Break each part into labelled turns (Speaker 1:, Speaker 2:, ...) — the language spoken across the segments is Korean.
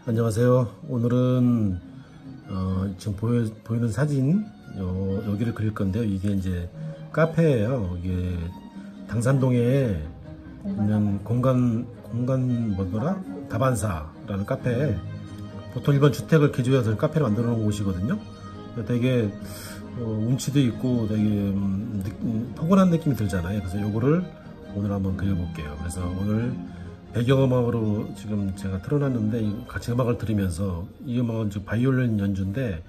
Speaker 1: 안녕하세요. 오늘은 지금 보이는 사진 여기를 그릴 건데요. 이게 이제 카페예요. 이게 당산동에 있는 공간 뭐더라? 다반사라는 카페에 보통 일반 주택을 개조해서 카페를 만들어 놓은 곳이거든요. 되게 운치도 있고 되게 포근한 느낌이 들잖아요. 그래서 요거를 오늘 한번 그려볼게요. 그래서 오늘 배경음악으로 지금 제가 틀어놨는데 같이 음악을 들으면서 이 음악은 바이올린 연주인데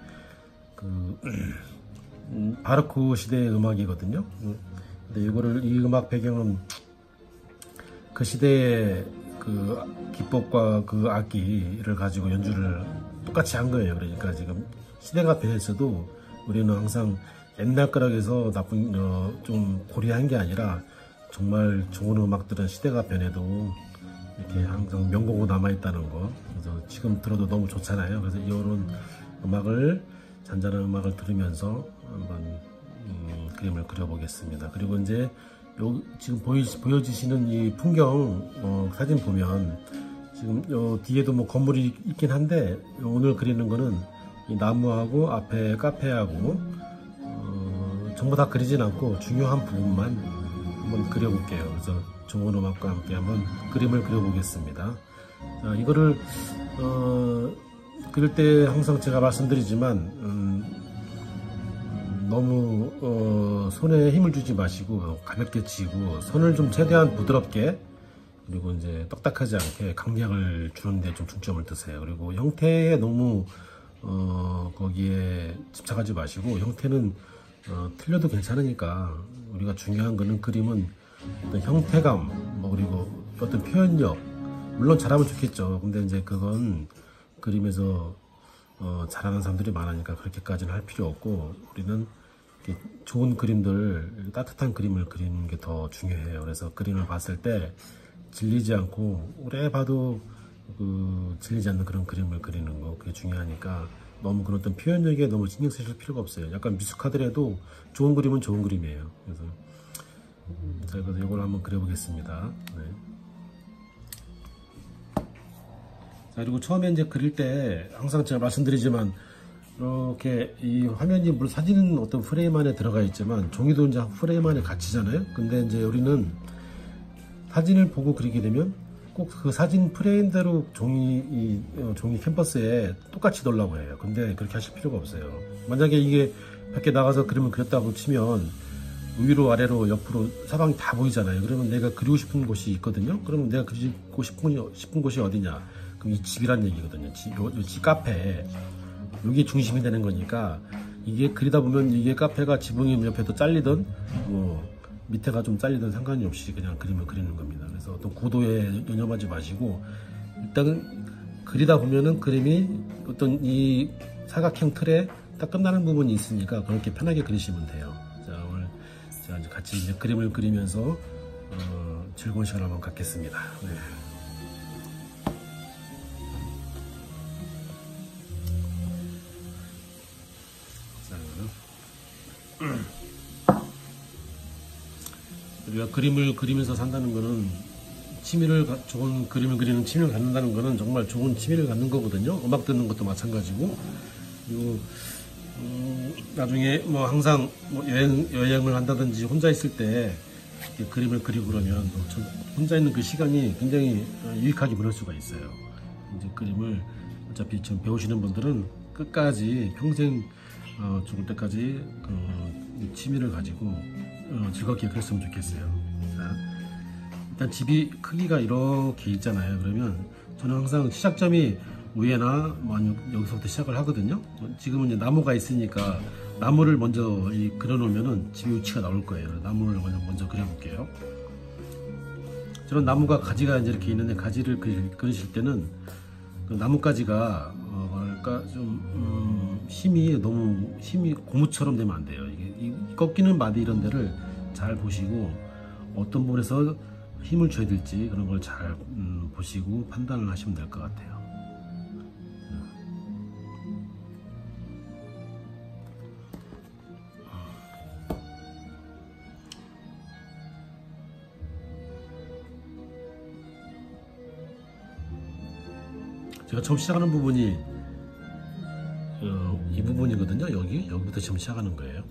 Speaker 1: 바로크 시대의 음악이거든요. 근데 이 음악 배경은 그 시대의 그 기법과 그 악기를 가지고 연주를 똑같이 한 거예요. 그러니까 지금 시대가 변했어도 우리는 항상 옛날 거락에서 나쁜 좀 고려한 게 아니라 정말 좋은 음악들은 시대가 변해도 이렇게 항상 명곡으로 남아있다는 거. 그래서 지금 들어도 너무 좋잖아요. 그래서 이런 음악을 잔잔한 음악을 들으면서 한번 그림을 그려보겠습니다. 그리고 이제 지금 보여지시는 이 풍경 사진 보면 지금 뒤에도 뭐 건물이 있긴 한데 오늘 그리는 거는 이 나무하고 앞에 카페하고 전부 다 그리진 않고 중요한 부분만 한번 그려볼게요. 그래서 좋은 음악과 함께 한번 그림을 그려보겠습니다. 자, 이거를 그릴 때 항상 제가 말씀드리지만 너무 손에 힘을 주지 마시고 가볍게 치고 손을 좀 최대한 부드럽게 그리고 이제 딱딱하지 않게 강약을 주는데 좀 중점을 두세요. 그리고 형태에 너무 거기에 집착하지 마시고 형태는 틀려도 괜찮으니까 우리가 중요한 거는 그림은 어떤 형태감 그리고 어떤 표현력 물론 잘하면 좋겠죠. 근데 이제 그건 그림에서 잘하는 사람들이 많으니까 그렇게까지는 할 필요 없고 우리는 좋은 그림들 따뜻한 그림을 그리는 게 더 중요해요. 그래서 그림을 봤을 때 질리지 않고 오래 봐도 질리지 않는 그런 그림을 그리는 거 그게 중요하니까 너무 그런 어떤 표현력에 너무 신경 쓰실 필요가 없어요. 약간 미숙하더라도 좋은 그림은 좋은 그림이에요. 그래서 자, 그래서 이걸 한번 그려보겠습니다. 네. 자, 그리고 처음에 이제 그릴 때 항상 제가 말씀드리지만 이렇게 이 화면이 물론 사진은 어떤 프레임 안에 들어가 있지만 종이도 이제 프레임 안에 갇히잖아요. 근데 이제 우리는 사진을 보고 그리게 되면 꼭 그 사진 프레임대로 종이 캔버스에 똑같이 넣으려고 해요. 근데 그렇게 하실 필요가 없어요. 만약에 이게 밖에 나가서 그림을 그렸다고 치면 위로 아래로 옆으로 사방이 다 보이잖아요. 그러면 내가 그리고 싶은 곳이 있거든요. 그러면 내가 그리고 싶은 곳이 어디냐? 그럼 이 집이란 얘기거든요. 집 카페. 이게 중심이 되는 거니까 이게 그리다 보면 이게 카페가 지붕이 옆에도 잘리든 밑에가 좀 잘리든 상관이 없이 그냥 그림을 그리는 겁니다. 그래서 어떤 고도에 연연하지 마시고 일단은 그리다 보면은 그림이 어떤 이 사각형 틀에 딱 끝나는 부분이 있으니까 그렇게 편하게 그리시면 돼요. 자, 오늘 제가 이제 같이 이제 그림을 그리면서 즐거운 시간 한번 갖겠습니다. 네. 우리가 그림을 그리면서 산다는 거는 좋은 그림을 그리는 취미를 갖는다는 거는 정말 좋은 취미를 갖는 거거든요. 음악 듣는 것도 마찬가지고. 그리고 나중에 뭐 항상 뭐 여행을 한다든지 혼자 있을 때 이렇게 그림을 그리고 그러면 혼자 있는 그 시간이 굉장히 유익하게 보낼 수가 있어요. 이제 그림을 어차피 지금 배우시는 분들은 끝까지 평생 죽을 때까지 취미를 가지고 즐겁게 그렸으면 좋겠어요. 자, 일단 집이 크기가 이렇게 있잖아요. 그러면 저는 항상 시작점이 위에나 여기서부터 시작을 하거든요. 지금은 이제 나무가 있으니까 나무를 먼저 그려 놓으면은 집의 위치가 나올 거예요. 나무를 먼저 그려볼게요. 저런 나무가 가지가 이제 이렇게 있는데 가지를 그리실 때는 그 나뭇가지가 뭐랄까 좀 힘이 고무처럼 되면 안 돼요. 이게 꺾이는 마디 이런 데를 잘 보시고 어떤 부분에서 힘을 줘야 될지 그런 걸 잘 보시고 판단을 하시면 될 것 같아요. 제가 처음 시작하는 부분이 이 부분이거든요. 여기부터 지금 시작하는 거예요.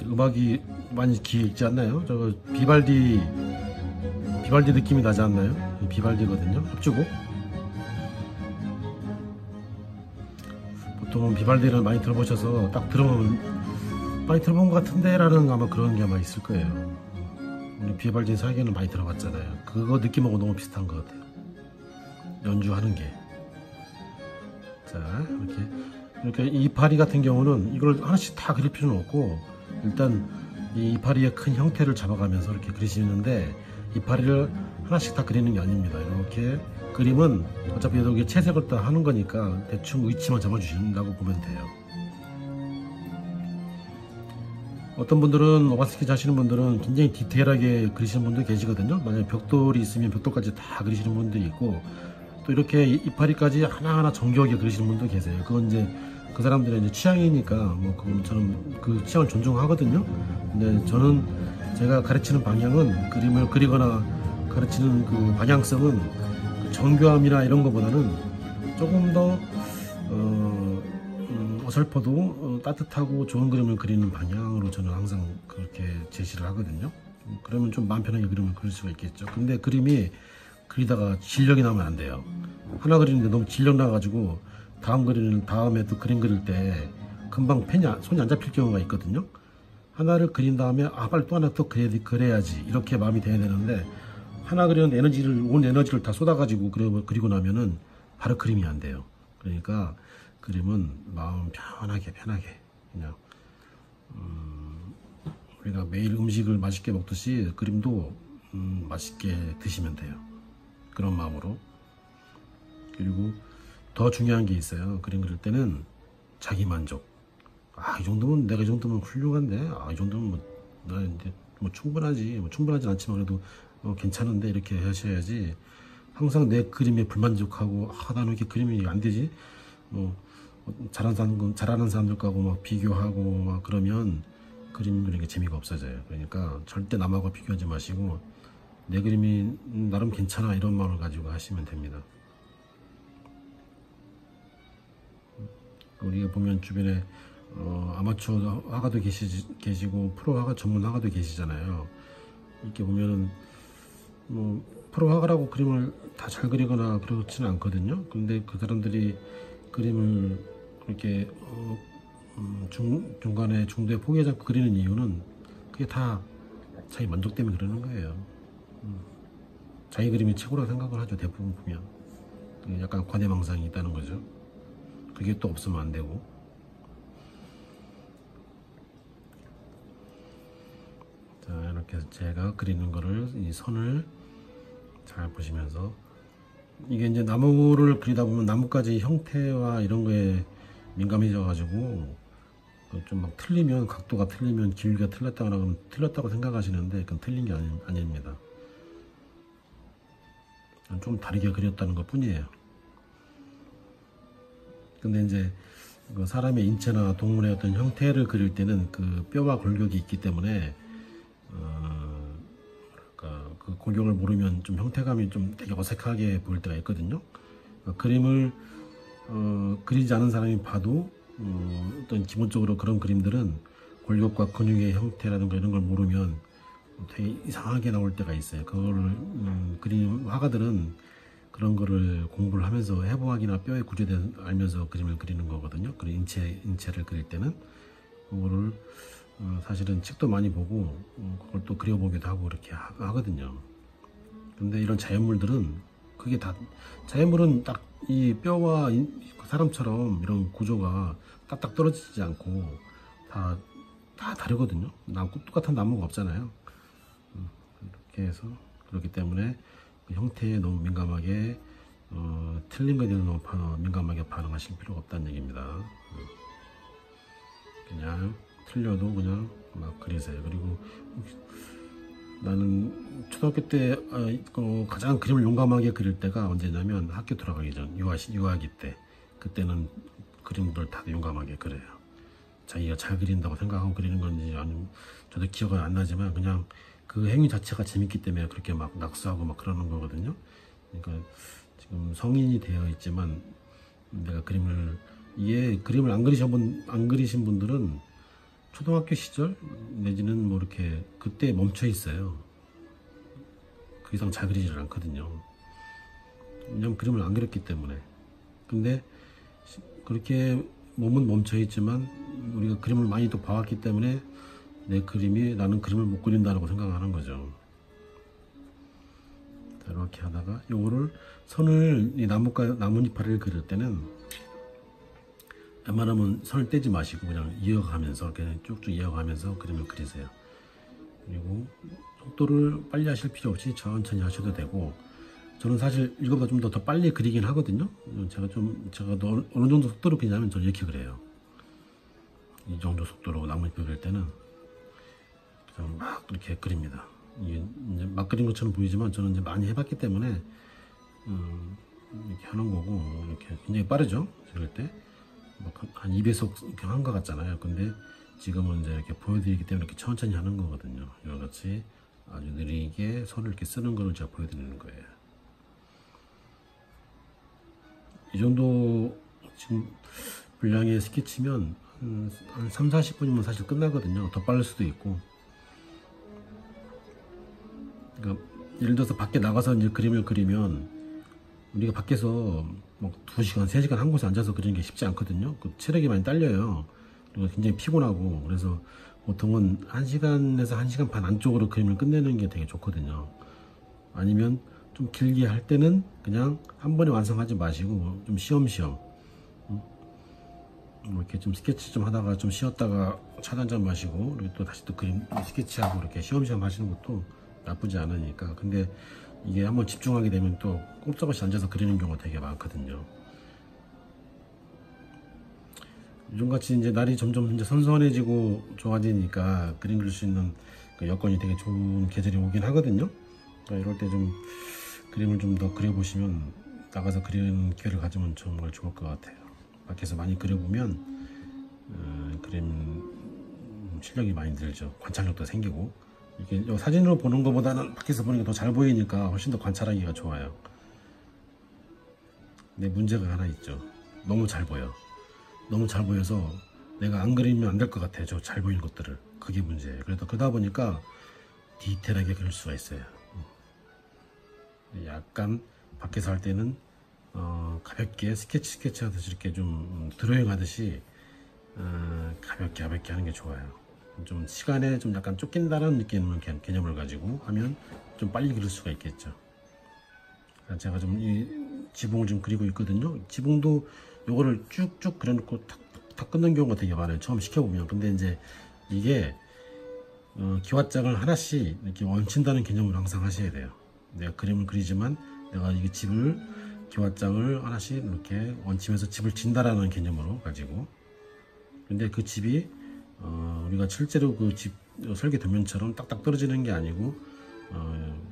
Speaker 1: 음악이 많이 귀있지 않나요? 저거 비발디 느낌이 나지 않나요? 비발디거든요. 합주곡. 보통은 비발디를 많이 들어보셔서 딱 들으면 많이 들어본 것 같은데 라는 아마 그런 게 아마 있을 거예요. 우리 비발디 사기는 많이 들어봤잖아요. 그거 느낌하고 너무 비슷한 것 같아요. 연주하는 게. 자, 이렇게 이파리 같은 경우는 이걸 하나씩 다 그릴 필요는 없고, 일단 이 이파리의 큰 형태를 잡아가면서 이렇게 그리시는데, 이파리를 하나씩 다 그리는 게 아닙니다. 이렇게 그림은 어차피 여기 채색을 다 하는 거니까 대충 위치만 잡아주신다고 보면 돼요. 어떤 분들은 오바스케치 하시는 분들은 굉장히 디테일하게 그리시는 분도 계시거든요. 만약에 벽돌이 있으면 벽돌까지 다 그리시는 분도 있고, 또 이렇게 이파리까지 하나하나 정교하게 그리시는 분도 계세요. 그건 이제 그 사람들의 이제 취향이니까 뭐 그건 저는 그 취향을 존중하거든요. 근데 저는 제가 가르치는 방향은, 그림을 그리거나 가르치는 그 방향성은 그 정교함이나 이런 것보다는 조금 더 어설퍼도 따뜻하고 좋은 그림을 그리는 방향으로 저는 항상 그렇게 제시를 하거든요. 그러면 좀 마음 편하게 그림을 그릴 수가 있겠죠. 근데 그림이 그리다가 질력이 나면 안 돼요. 하나 그리는데 너무 질력 나가지고 다음에 또 그림 그릴 때 금방 손이 안 잡힐 경우가 있거든요. 하나를 그린 다음에 빨리 또 하나 또 그래야지 이렇게 마음이 돼야 되는데, 하나 그리는 온 에너지를 다 쏟아가지고 그리고 나면은 바로 그림이 안 돼요. 그러니까 그림은 마음 편하게 그냥 우리가 매일 음식을 맛있게 먹듯이 그림도 맛있게 드시면 돼요. 그런 마음으로. 그리고 더 중요한 게 있어요. 그림 그릴 때는 자기 만족. 이 정도면 내가 이 정도면 훌륭한데, 이 정도면 나 이제 충분하지. 충분하진 않지만 그래도 괜찮은데, 이렇게 하셔야지. 항상 내 그림에 불만족하고, 나는 왜 이렇게 그림이 안 되지? 잘하는 사람들하고 막 비교하고 막 그러면 그림 그리는 게 재미가 없어져요. 그러니까 절대 남하고 비교하지 마시고, 내 그림이 나름 괜찮아 이런 마음을 가지고 하시면 됩니다. 우리가 보면 주변에 아마추어 화가도 계시고 프로 화가 전문 화가도 계시잖아요. 이렇게 보면은 프로 화가라고 그림을 다 잘 그리거나 그렇지는 않거든요. 근데 그 사람들이 그림을 이렇게 중간에 중도에 포기하지 않고 그리는 이유는 그게 다 자기 만족 때문에 그러는 거예요. 자기 그림이 최고라고 생각을 하죠. 대부분 보면 약간 관해망상이 있다는 거죠. 그게 또 없으면 안 되고. 자, 이렇게 제가 그리는 거를, 이 선을 잘 보시면서, 이게 이제 나무를 그리다 보면 나뭇가지 형태와 이런 거에 민감해져 가지고 좀 막 틀리면, 각도가 틀리면, 길이가 틀렸다거나 그러면 틀렸다고 생각하시는데 그건 틀린 게 아닙니다. 좀 다르게 그렸다는 것 뿐이에요. 근데 이제 그 사람의 인체나 동물의 어떤 형태를 그릴 때는 그 뼈와 골격이 있기 때문에 그 골격을 모르면 좀 형태감이 좀 되게 어색하게 보일 때가 있거든요. 그림을 그리지 않은 사람이 봐도 어떤 기본적으로 그런 그림들은 골격과 근육의 형태라든가 이런 걸 모르면 되게 이상하게 나올 때가 있어요. 그거를 그림 화가들은 그런 거를 공부를 하면서 해부학이나 뼈의 구조에 대해서 알면서 그림을 그리는 거거든요. 그리고 인체를 그릴 때는 그거를 사실은 책도 많이 보고 그걸 또 그려보기도 하고 그렇게 하거든요. 근데 이런 자연물들은 그게 다, 자연물은 딱 이 뼈와 사람처럼 이런 구조가 딱딱 떨어지지 않고 다 다르거든요. 똑같은 나무가 없잖아요. 이렇게 해서, 그렇기 때문에 그 형태에 너무 민감하게 틀린 거에 대해서 너무 민감하게 반응하실 필요가 없다는 얘기입니다. 그냥 틀려도 그냥 막 그리세요. 그리고 나는 초등학교 때 가장 그림을 용감하게 그릴 때가 언제냐면 학교 돌아가기 전 유아기 때, 그때는 그림들 다들 용감하게 그려요. 자기가 잘 그린다고 생각하고 그리는 건지 아니면 저도 기억은 안 나지만 그냥 그 행위 자체가 재밌기 때문에 그렇게 막 낙서하고 막 그러는 거거든요. 그러니까 지금 성인이 되어 있지만 내가 그림을 안 그리신 분들은 초등학교 시절 내지는 뭐 이렇게 그때 멈춰 있어요. 그 이상 잘 그리질 않거든요. 왜냐면 그림을 안 그렸기 때문에. 근데 그렇게 몸은 멈춰 있지만 우리가 그림을 많이 또 봐왔기 때문에 나는 그림을 못 그린다고 생각하는 거죠. 이렇게 하다가 요거를 선을 이 나뭇잎을 그릴 때는 웬만하면 선을 떼지 마시고 그냥 이어가면서 이렇게 쭉쭉 이어가면서 그림을 그리세요. 그리고 속도를 빨리 하실 필요 없이 천천히 하셔도 되고, 저는 사실 이거보다 좀 더 빨리 그리긴 하거든요. 제가 어느 정도 속도로 그리냐면 저는 이렇게 그래요. 이 정도 속도로 나뭇잎을 그릴 때는 그냥 막 이렇게 그립니다. 이게 이제 막 그린 것처럼 보이지만 저는 이제 많이 해봤기 때문에 이렇게 하는 거고, 이렇게 굉장히 빠르죠. 그릴 때 한 2배속 이렇게 한 것 같잖아요. 근데 지금은 이제 이렇게 보여드리기 때문에 이렇게 천천히 하는 거거든요. 이와 같이 아주 느리게 손을 이렇게 쓰는 거를 제가 보여드리는 거예요. 이 정도 지금 분량의 스케치면 한 3, 40분이면 사실 끝나거든요. 더 빠를 수도 있고. 그러니까 예를 들어서 밖에 나가서 이제 그림을 그리면 우리가 밖에서 뭐 2시간, 3시간 한 곳에 앉아서 그리는 게 쉽지 않거든요. 그 체력이 많이 딸려요. 그리고 굉장히 피곤하고, 그래서 보통은 1시간에서 1시간 반 안쪽으로 그림을 끝내는 게 되게 좋거든요. 아니면 좀 길게 할 때는 그냥 한 번에 완성하지 마시고 좀 쉬엄쉬엄 뭐 이렇게 좀 스케치 좀 하다가 좀 쉬었다가 차 한 잔 마시고 그리고 또 다시 또 그림 스케치하고 이렇게 쉬엄쉬엄 하시는 것도 나쁘지 않으니까. 근데 이게 한번 집중하게 되면 또 꼼짝없이 앉아서 그리는 경우가 되게 많거든요. 요즘같이 이제 날이 점점 이제 선선해지고 좋아지니까 그림 그릴 수 있는 그 여건이 되게 좋은 계절이 오긴 하거든요. 그러니까 이럴 때 좀 그림을 좀 더 그려보시면, 나가서 그리는 기회를 가지면 정말 좋을 것 같아요. 밖에서 많이 그려보면 그림 실력이 많이 늘죠. 관찰력도 생기고, 이게 사진으로 보는 것보다는 밖에서 보는 게 더 잘 보이니까 훨씬 더 관찰하기가 좋아요. 근데 문제가 하나 있죠. 너무 잘 보여. 너무 잘 보여서 내가 안 그리면 안 될 것 같아요. 저 잘 보이는 것들을. 그게 문제예요. 그래서 그러다 보니까 디테일하게 그릴 수가 있어요. 약간 밖에서 할 때는 가볍게 스케치 하듯이 이렇게 좀 드로잉 하듯이 가볍게 하는 게 좋아요. 좀 시간에 좀 약간 쫓긴다는 느낌의 개념을 가지고 하면 좀 빨리 그릴 수가 있겠죠. 제가 좀 이 지붕을 좀 그리고 있거든요. 지붕도 요거를 쭉쭉 그려놓고 탁 끊는 경우가 되게 많아요. 처음 시켜보면. 근데 이제 이게 기와장을 하나씩 이렇게 얹힌다는 개념으로 항상 하셔야 돼요. 내가 그림을 그리지만 내가 이 집을 기와장을 하나씩 이렇게 얹히면서 집을 진다라는 개념으로 가지고. 근데 그 집이 우리가 실제로 그 집 설계 도면처럼 딱딱 떨어지는 게 아니고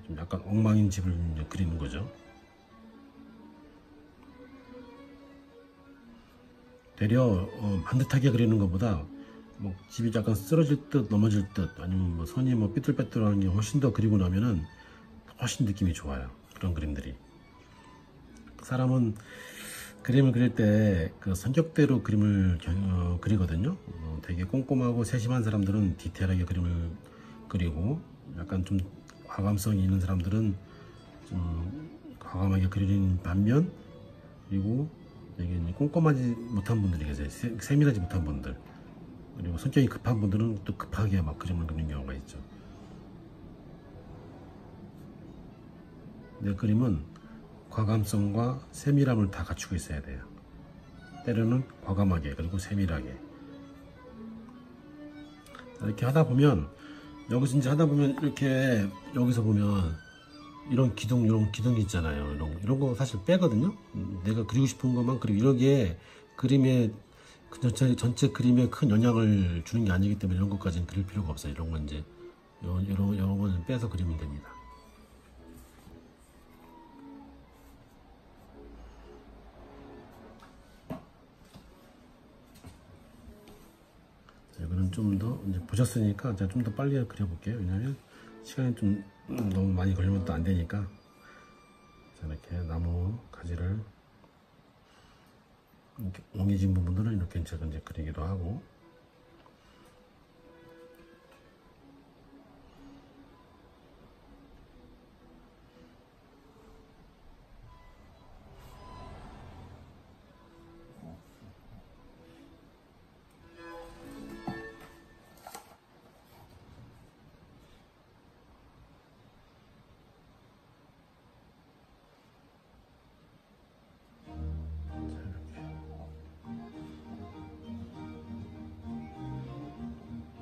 Speaker 1: 좀 약간 엉망인 집을 그리는 거죠. 되려 반듯하게 그리는 것보다 뭐 집이 약간 쓰러질 듯 넘어질 듯 아니면 뭐 선이 뭐 삐뚤빼뚤하는 게 훨씬 더 그리고 나면은 훨씬 느낌이 좋아요. 그런 그림들이. 사람은 그림을 그릴 때 그 성격대로 그림을 그리거든요. 되게 꼼꼼하고 세심한 사람들은 디테일하게 그림을 그리고, 약간 좀 과감성이 있는 사람들은 좀 과감하게 그리는 반면, 그리고 되게 꼼꼼하지 못한 분들이 계세요. 세밀하지 못한 분들. 그리고 성격이 급한 분들은 또 급하게 막 그림을 그리는 경우가 있죠. 내 그림은 과감성과 세밀함을 다 갖추고 있어야 돼요. 때로는 과감하게, 그리고 세밀하게. 이렇게 하다 보면, 여기서 이제 하다 보면 이렇게 여기서 보면 이런 기둥이 있잖아요. 이런 거 사실 빼거든요. 내가 그리고 싶은 것만 그리고, 이러게 그림의 그 전체 그림에 큰 영향을 주는 게 아니기 때문에 이런 것까지는 그릴 필요가 없어요. 이런 건 이제 이런 거는 빼서 그리면 됩니다. 자, 이거는 좀 더 이제 보셨으니까 제가 좀 더 빨리 그려볼게요. 왜냐면 시간이 좀 너무 많이 걸리면 또 안 되니까. 자, 이렇게 나무 가지를 이렇게 옹해진 부분들은 이렇게 제가 이제 그리기도 하고.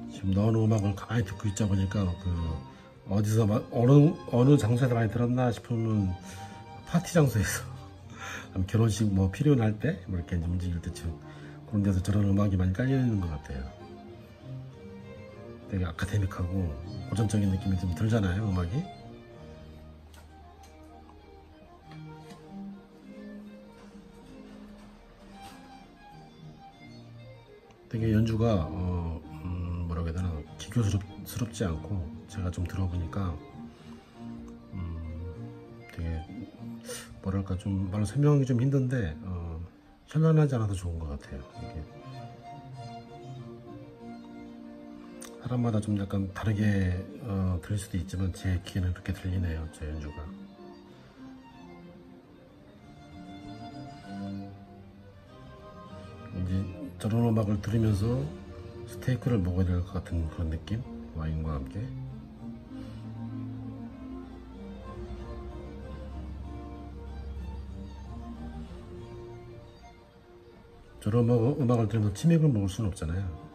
Speaker 1: 지금 넣어놓은 음악을 가만히 듣고 있자 보니까 그 어디서 어느 장소에서 많이 들었나 싶으면 파티 장소에서 결혼식 뭐 필요할 때 뭐 이렇게 움직일 때쯤 그런 데서 저런 음악이 많이 깔려 있는 것 같아요. 되게 아카데믹하고 고전적인 느낌이 좀 들잖아요, 음악이. 되게 연주가 뭐라고 해야 되나, 기교스럽지 않고 제가 좀 들어보니까 되게 뭐랄까 좀 말로 설명하기 좀 힘든데 현란하지 않아서 좋은 것 같아요. 이게 사람마다 좀 약간 다르게 들릴 수도 있지만 제 귀에는 그렇게 들리네요, 제 연주가. 이제 저런 음악을 들으면서 스테이크를 먹어야 될 것 같은 그런 느낌? 와인과 함께. 저런 음악을 들으면서 치맥을 먹을 수는 없잖아요.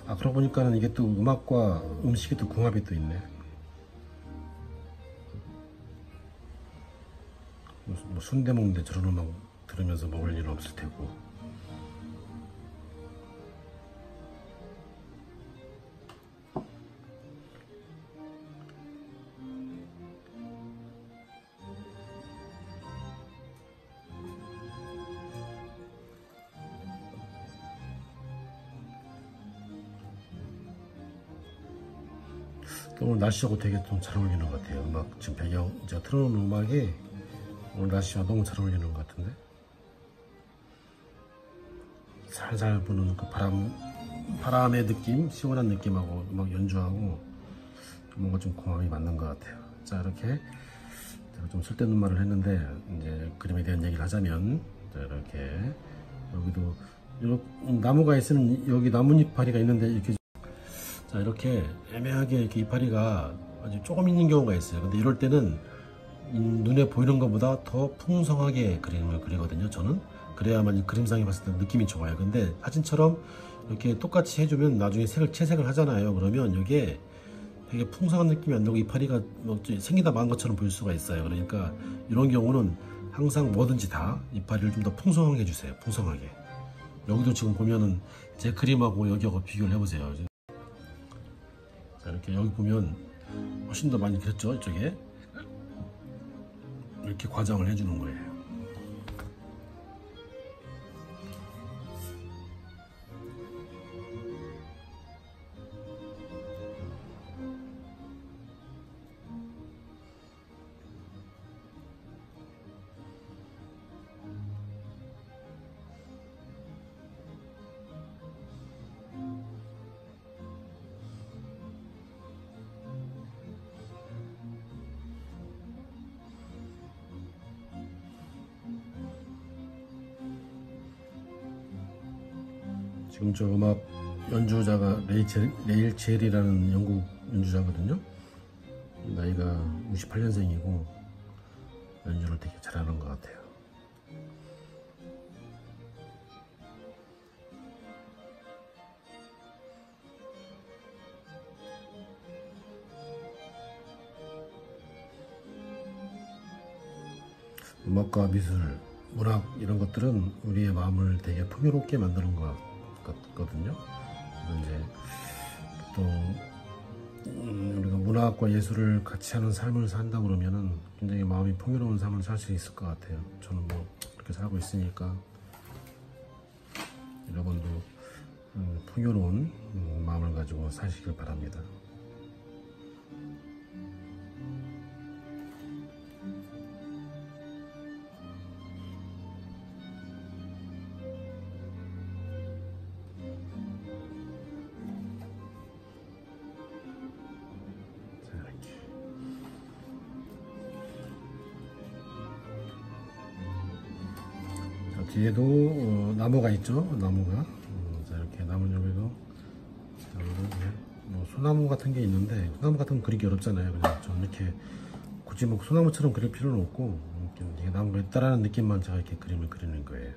Speaker 1: 아, 그러고 보니까는 이게 또 음악과 음식이 또 궁합이 또 있네. 뭐 순대 먹는데 저런 음악 들으면서 먹을 일은 없을 테고. 오늘 날씨하고 되게 좀 잘 어울리는 것 같아요. 음악 지금 배경 제가 틀어놓은 음악이 오늘 날씨와 너무 잘 어울리는 것 같은데, 살살 부는 그 바람의 느낌, 시원한 느낌하고 음악 연주하고 뭔가 좀 궁합이 맞는 것 같아요. 자, 이렇게 제가 좀 쓸데없는 말을 했는데 이제 그림에 대한 얘기를 하자면, 자, 이렇게 여기도 나무가 있으면 여기 나뭇이파리가 있는데 이렇게, 자, 이렇게 애매하게 이렇게 이파리가 아주 조금 있는 경우가 있어요. 근데 이럴 때는 눈에 보이는 것보다 더 풍성하게 그림을 그리거든요, 저는. 그래야만 그림상에 봤을 때 느낌이 좋아요. 근데 사진처럼 이렇게 똑같이 해주면 나중에 채색을 하잖아요. 그러면 이게 되게 풍성한 느낌이 안 나고 이파리가 뭐 생기다 만 것처럼 보일 수가 있어요. 그러니까 이런 경우는 항상 뭐든지 다 이파리를 좀 더 풍성하게 해주세요. 풍성하게. 여기도 지금 보면은 제 그림하고 여기하고 비교를 해보세요. 자, 이렇게 여기 보면 훨씬 더 많이 그렸죠, 이쪽에. 이렇게 과장을 해주는 거예요. 지금 저 음악 연주자가 레일 젤이라는 영국 연주자거든요. 나이가 68년생이고 연주를 되게 잘하는 것 같아요. 음악과 미술 문학 이런 것들은 우리의 마음을 되게 풍요롭게 만드는 것 같거든요. 그래서 이제 보통 우리가 문학과 예술을 같이 하는 삶을 산다 그러면은 굉장히 마음이 풍요로운 삶을 살 수 있을 것 같아요. 저는 뭐 그렇게 살고 있으니까 여러분도 풍요로운 마음을 가지고 사시길 바랍니다. 뒤에도 나무가 있죠. 나무가 자, 이렇게 나무 여기도 뭐 소나무 같은 게 있는데 소나무 같은 건 그리기 어렵잖아요. 그냥 좀 이렇게 굳이 뭐 소나무처럼 그릴 필요는 없고 이게 나무가 있다라는 느낌만 제가 이렇게 그림을 그리는 거예요.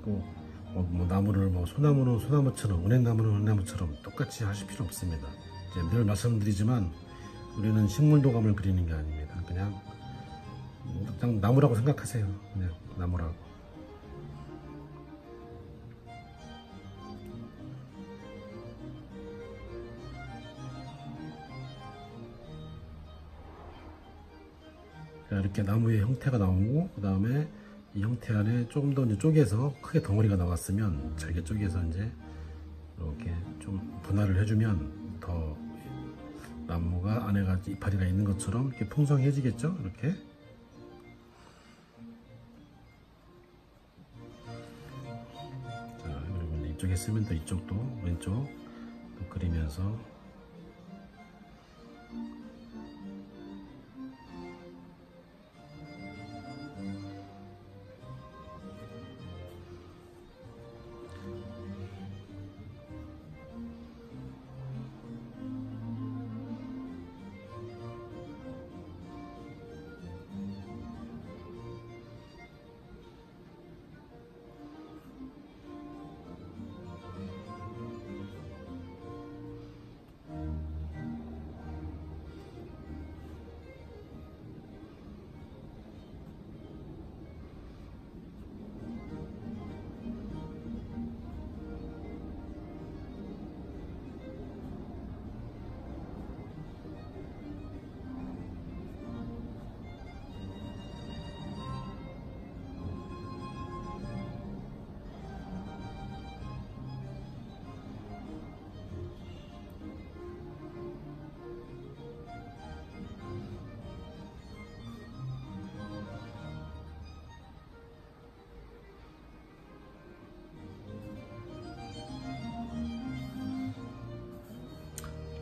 Speaker 1: 뭐 나무를 뭐 소나무는 소나무처럼 은행나무는 은행나무처럼 똑같이 하실 필요 없습니다. 이제 늘 말씀드리지만 우리는 식물도감을 그리는 게 아닙니다. 그냥 나무라고 생각하세요. 그냥 나무라고. 이렇게 나무의 형태가 나오고 그 다음에 이 형태 안에 조금 더 이제 쪼개서 크게 덩어리가 나왔으면 잘게 쪼개서 이제 이렇게 좀 분할을 해주면 더 나무가 안에가 이파리가 있는 것처럼 이렇게 풍성해지겠죠. 이렇게. 자, 그리고 이쪽에 쓰면 또 이쪽도 왼쪽 또 그리면서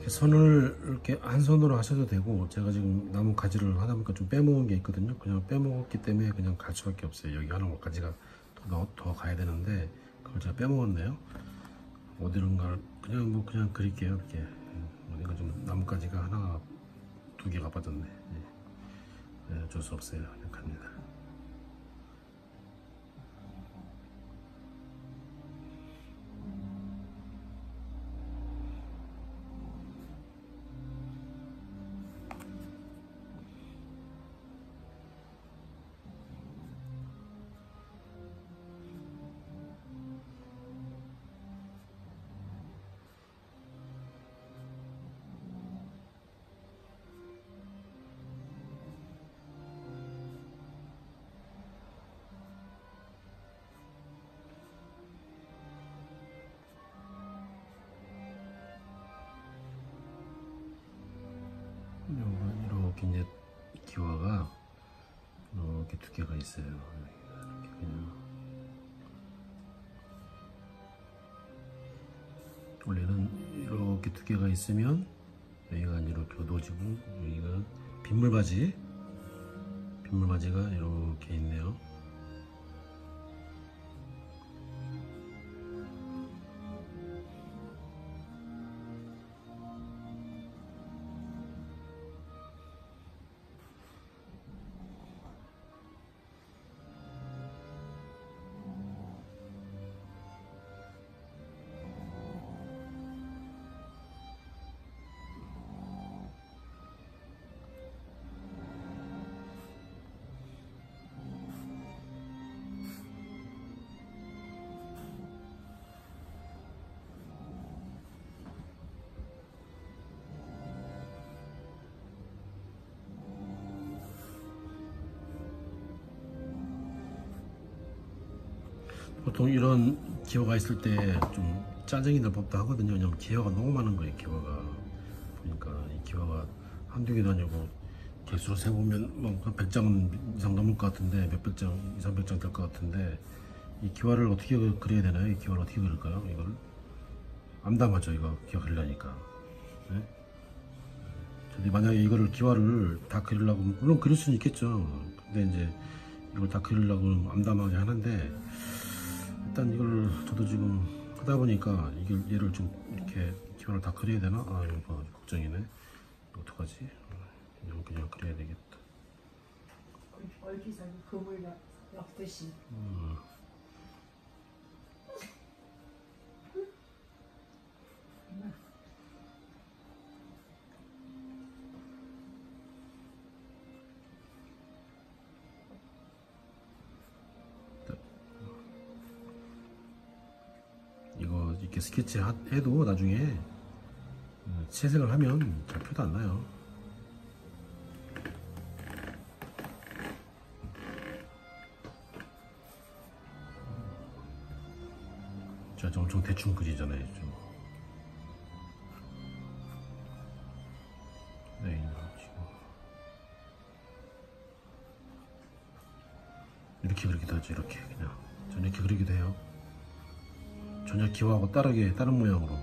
Speaker 1: 선을 이렇게 한 손으로 하셔도 되고 제가 지금 나무 가지를 하다 보니까 좀 빼먹은 게 있거든요. 그냥 빼먹었기 때문에 그냥 갈 수밖에 없어요. 여기 하나 가지가 더 가야 되는데 그걸 제가 빼먹었네요. 어디론가 그냥 뭐 그냥 그릴게요. 이렇게 어디가 좀 나뭇가지가 하나 두 개가 빠졌네. 네, 어쩔 수 없어요. 그냥 갑니다. 이렇게 이제 기와가 이렇게 두 개가 있어요. 이렇게 그냥 원래는 이렇게 두 개가 있으면 여기가 이렇게 어두워지고 여기가 빗물바지가 이렇게 있네요. 보통 이런 기와가 있을 때 좀 짜증이 날 법도 하거든요. 왜냐면 기와가 너무 많은 거예요. 기와가 보니까 이 기와가 한두 개도 아니고 개수로 세보면 뭐한 100장 이상 넘을 것 같은데, 몇백 장, 2, 300장 될 것 같은데, 이 기와를 어떻게 그려야 되나요? 이 기와를 어떻게 그릴까요? 이걸 암담하죠. 이거 기와 그리려니까. 네? 근데 만약에 이거를 기와를 다 그리려고, 물론 그릴 수는 있겠죠. 근데 이제 이걸 다 그리려고 암담하게 하는데, 일단 이걸 저도 지금 하다 보니까 이걸 얘를 좀 이렇게 기와를 다 그려야 되나? 아, 이거 걱정이네. 어떡하지? 그냥 그려야 되겠다.
Speaker 2: 얼핏 그물 엮듯이.
Speaker 1: 이거 이렇게 스케치 해도 나중에 채색을 하면 잘 표도 안 나요. 제가 엄청 대충 그리잖아요. 좀. 네, 지금 이렇게 그리기도 하죠. 이렇게 그냥 저는 이렇게 그리기도 해요. 전혀 기와하고 다른 모양으로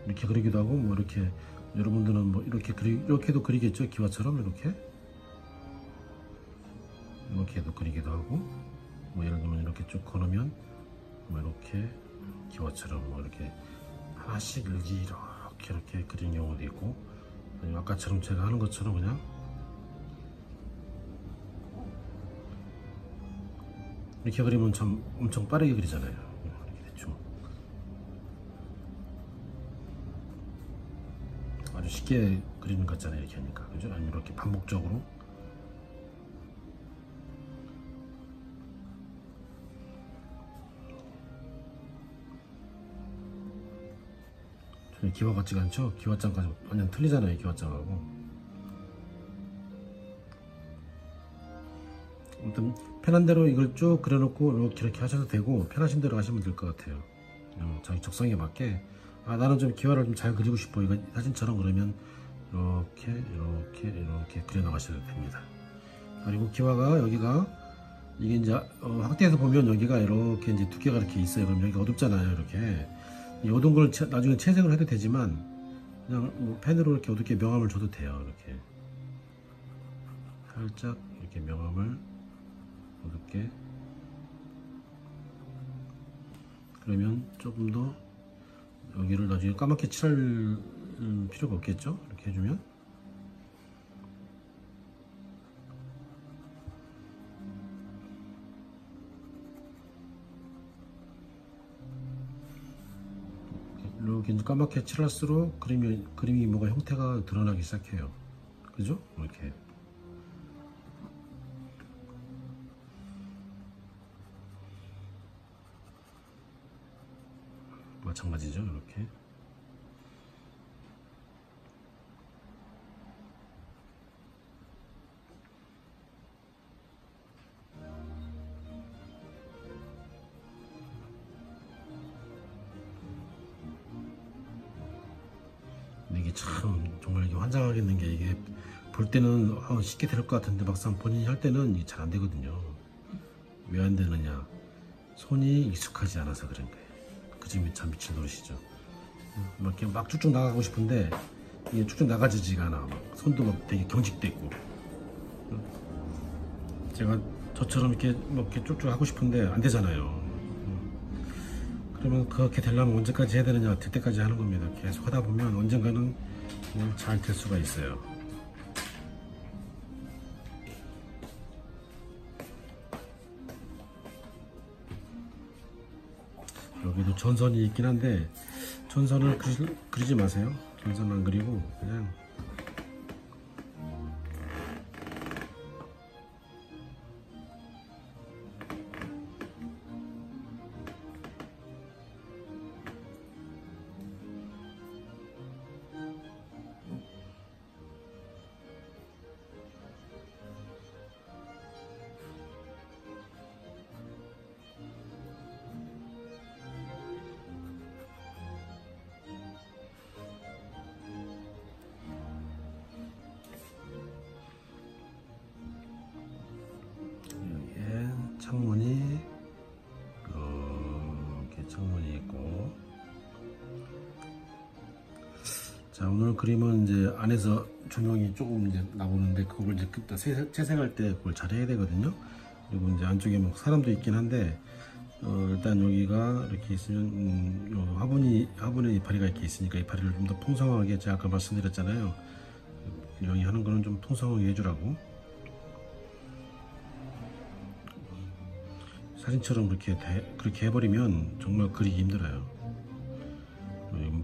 Speaker 1: 이렇게 그리기도 하고, 뭐 이렇게 여러분들은 뭐 이렇게도 그리겠죠. 기와처럼 이렇게도 그리기도 하고, 뭐 예를 들면 이렇게 쭉 걸으면 뭐 이렇게 기와처럼 뭐 이렇게 하나씩 이렇게 그리는 경우도 있고, 아니면 아까처럼 제가 하는 것처럼 그냥 이렇게 그리면 참 엄청 빠르게 그리잖아요. 이렇게 대충 아주 쉽게 그리는 것 같잖아요. 이렇게 하니까, 그죠? 아니면 이렇게 반복적으로 기와 같지가 않죠? 기와장까지 완전 틀리잖아요. 기와장하고. 아무튼 편한 대로 이걸 쭉 그려놓고 이렇게 하셔도 되고, 편하신 대로 하시면 될 것 같아요. 자기 적성에 맞게, 아 나는 좀 기와를 좀 잘 그리고 싶어, 이거 사진처럼, 그러면 이렇게 그려 나가셔도 됩니다. 그리고 기와가 여기가 이게 이제 확대해서 보면 여기가 이렇게 이제 두께가 이렇게 있어요. 그럼 여기가 어둡잖아요. 이렇게 이 어두운 걸 나중에 채색을 해도 되지만, 그냥 뭐 펜으로 이렇게 어둡게 명암을 줘도 돼요. 이렇게 살짝 이렇게 명암을 어둡게, 그러면 조금 더 여기를 나중에 까맣게 칠할 필요가 없겠죠. 이렇게 해주면. 이렇게 까맣게 칠할수록 그림이 뭐가 형태가 드러나기 시작해요. 그죠? 이렇게. 마찬가지죠. 이렇게. 이게 참 정말 이게 환장하겠는 게, 이게 볼 때는 쉽게 될 것 같은데 막상 본인이 할 때는 이게 잘 안 되거든요. 왜 안 되느냐? 손이 익숙하지 않아서 그런 거예요. 그 점이 참 미친 노릇이죠. 이렇게 막 쭉쭉 나가고 싶은데 이게 쭉쭉 나가지지가 않아. 손도 막 되게 경직되고. 제가 저처럼 이렇게 쭉쭉 하고 싶은데 안 되잖아요. 그러면 그렇게 되려면 언제까지 해야 되느냐? 될 때까지 하는 겁니다. 계속 하다 보면 언젠가는 잘 될 수가 있어요. 여기도 전선이 있긴 한데, 전선을 그리지 마세요. 전선 안 그리고 그냥 창문이 이렇게 창문이 있고, 자, 오늘 그림은 이제 안에서 조명이 조금 이제 나오는데 그걸 이제 그때 채색할 때 그걸 잘 해야 되거든요. 그리고 이제 안쪽에 뭐 사람도 있긴 한데 일단 여기가 이렇게 있으면 요 화분에 이파리가 이렇게 있으니까 이파리를 좀 더 풍성하게, 제가 아까 말씀드렸잖아요. 여기 하는 거는 좀 풍성하게 해주라고. 사진처럼 그렇게 해버리면 정말 그리기 힘들어요.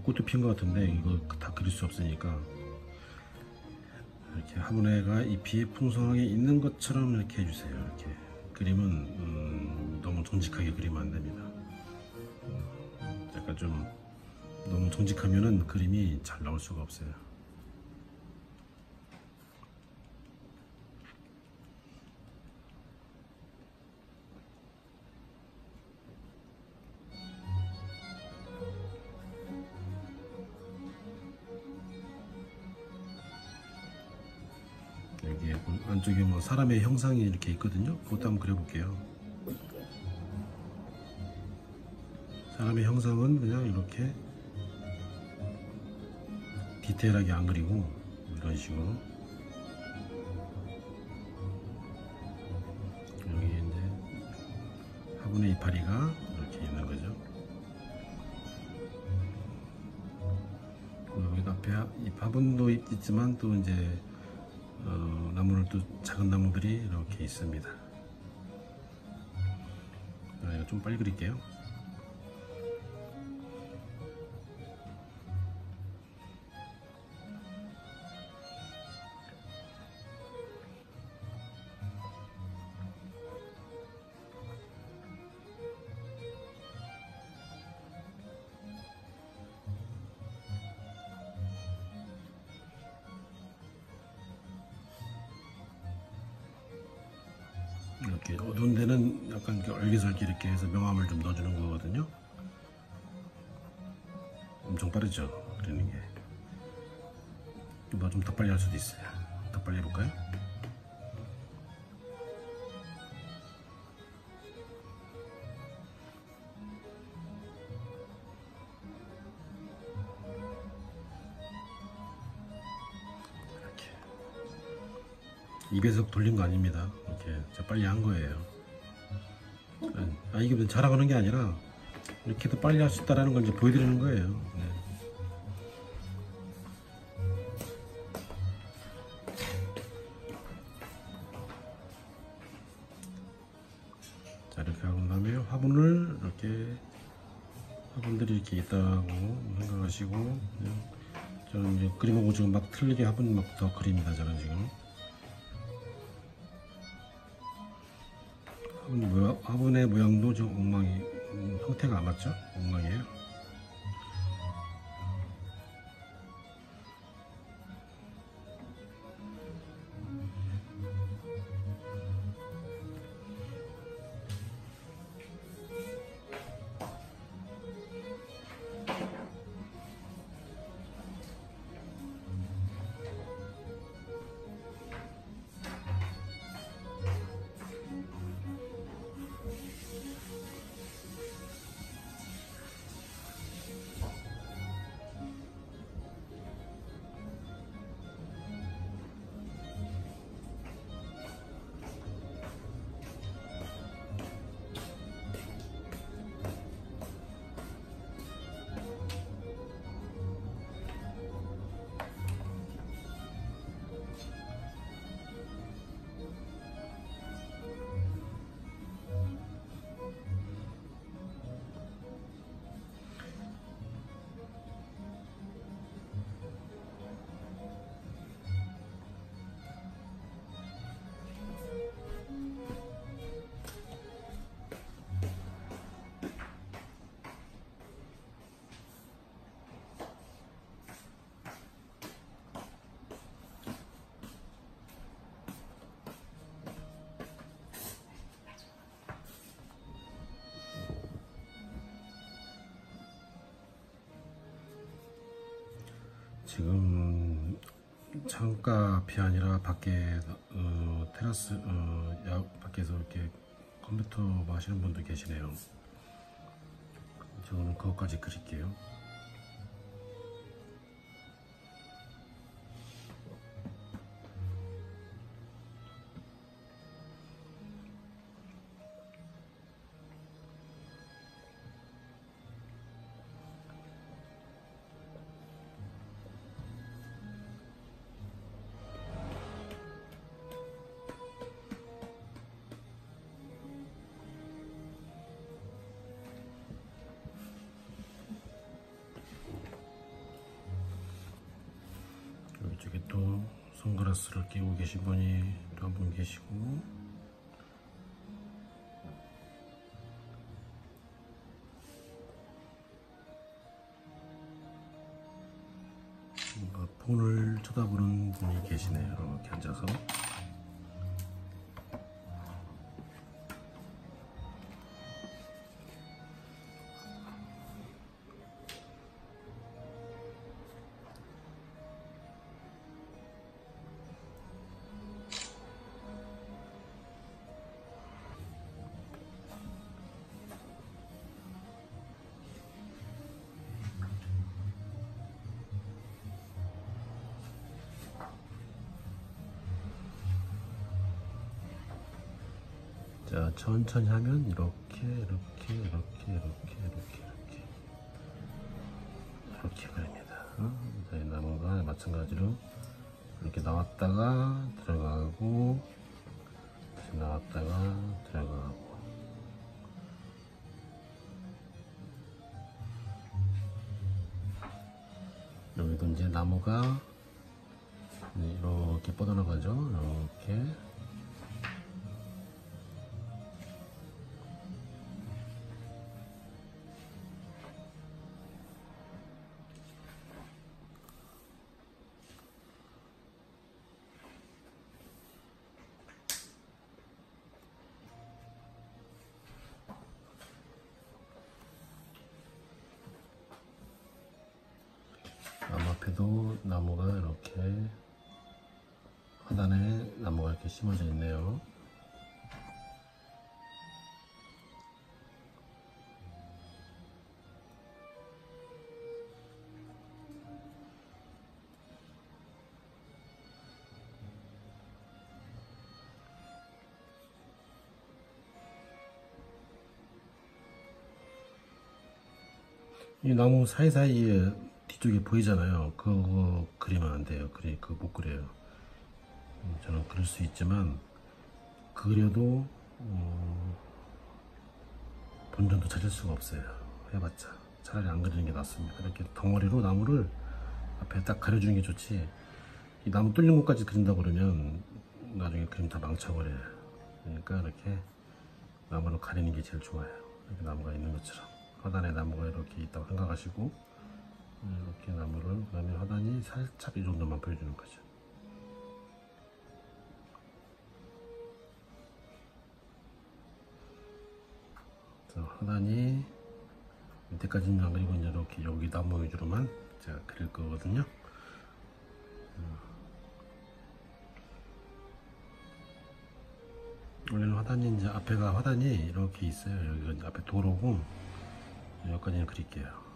Speaker 1: 꽃도 핀 것 같은데 이거 다 그릴 수 없으니까 이렇게 화분에가 잎이 풍성하게 있는 것처럼 이렇게 해주세요. 이렇게 그림은 너무 정직하게 그리면 안 됩니다. 약간 좀 너무 정직하면은 그림이 잘 나올 수가 없어요. 여기 안쪽에 뭐 사람의 형상이 이렇게 있거든요. 그것도 한번 그려볼게요. 사람의 형상은 그냥 이렇게 디테일하게 안 그리고 이런 식으로, 여기 이제 화분의 이파리가 이렇게 있는 거죠. 여기 앞에 이 화분도 있지만 또 이제 나무를 또 작은 나무들이 이렇게 있습니다. 이거 좀 빨리 그릴게요. 이렇게 어두운 데는 약간 이렇게 얼기설기 이렇게 해서 명암을 좀 넣어주는 거거든요. 엄청 빠르죠, 그리는 게. 뭐 좀 더 빨리 할 수도 있어요. 더 빨리 해볼까요? 이렇게 2배속 돌린 거 아닙니다. 이렇게 제가 빨리 한 거예요. 이게 자랑하는 게 아니라 이렇게 더 빨리 할 수 있다는 걸 이제 보여드리는 거예요. 네. 자, 이렇게 하고 나면 화분들이 이렇게 있다고 생각하시고, 저는 이제 그림하고 지금 막 틀리게 화분 막 더 그립니다. 저는 지금 화분의 모양도 좀 엉망이, 형태가 안 맞죠? 엉망이에요. 지금 창가 앞이 아니라 밖에 테라스 밖에서 이렇게 컴퓨터 뭐 하시는 분도 계시네요. 저는 그것까지 그릴게요. 이쪽에 또 선글라스를 끼고 계신 분이 또 한 분 계시고, 뭔가 폰을 쳐다보는 분이 계시네요. 이렇게 앉아서. 자, 천천히 하면 이렇게 그립니다. 이 나무가 마찬가지로 이렇게 나왔다가 들어가고, 다시 나왔다가 들어가고. 여기도 이제 나무가 이렇게 뻗어나가죠. 이렇게. 나무 앞에도 나무가 이렇게 하단에 나무가 이렇게 심어져 있네요. 이 나무 사이사이에 뒤쪽에 보이잖아요. 그거 그리면 안 돼요. 그거 못 그려요. 저는 그릴 수 있지만 그려도 본전도 찾을 수가 없어요. 해봤자 차라리 안 그리는 게 낫습니다. 이렇게 덩어리로 나무를 앞에 딱 가려주는 게 좋지, 이 나무 뚫린 곳까지 그린다고 그러면 나중에 그림 다 망쳐버려요. 그러니까 이렇게 나무를 가리는 게 제일 좋아요. 이렇게 나무가 있는 것처럼 하단에 나무가 이렇게 있다고 생각하시고, 이렇게 나무를, 그다음에 하단이 살짝 이 정도만 보여주는 거죠. 그래서 하단이 밑에까지는 안 그리고 이제 이렇게 여기 나무 위주로만 제가 그릴 거거든요. 원래는 화단이 이제 앞에가 화단이 이렇게 있어요. 여기가 이제 앞에 도로고, 여기까지는 그릴게요.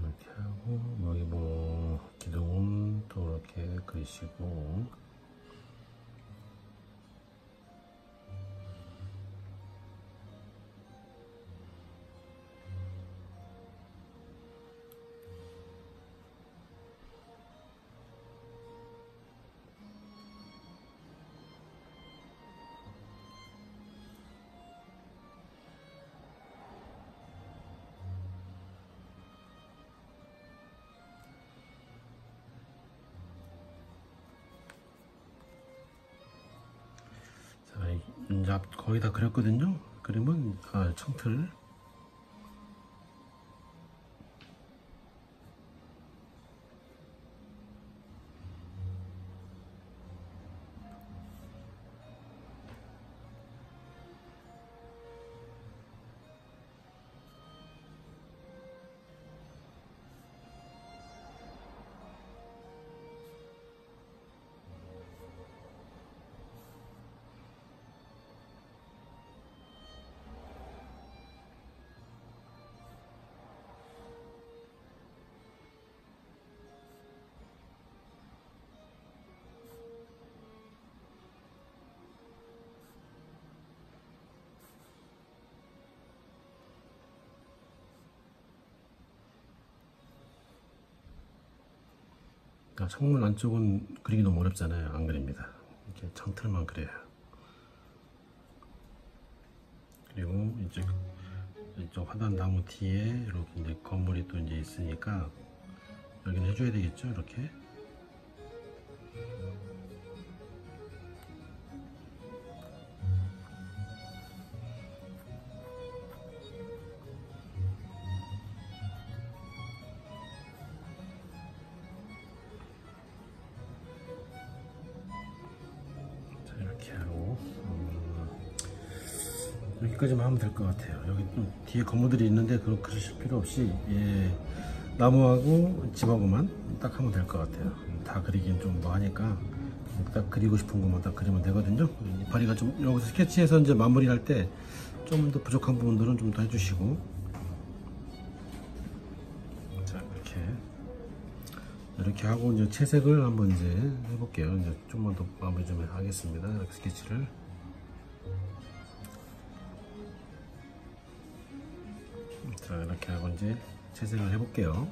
Speaker 1: 이렇게 하고, 여기 뭐 기둥은 또 이렇게 그리시고, 이제 거의 다 그렸거든요. 그림은 청틀 창문 안쪽은 그리기 너무 어렵잖아요. 안 그립니다. 이렇게 창틀만 그려요. 그리고 이쪽 화단 나무 뒤에 이렇게 이제 건물이 또 이제 있으니까 여기는 해줘야 되겠죠. 이렇게. 자, 이렇게 하고 여기까지만 하면 될 것 같아요. 여기 또 뒤에 건물들이 있는데 그러실 필요 없이 나무하고 집하고만 딱 하면 될 것 같아요. 다 그리긴 좀 뭐 하니까 딱 그리고 싶은 것만 딱 그리면 되거든요. 이파리가 좀 여기서 스케치해서 이제 마무리할 때 좀 더 부족한 부분들은 좀 더 해주시고. 자, 이렇게 하고 이제 채색을 한번 이제 해볼게요. 이제 좀만 더 마무리 좀 하겠습니다. 이렇게 스케치를. 자, 이렇게 하고 이제 채색을 해볼게요.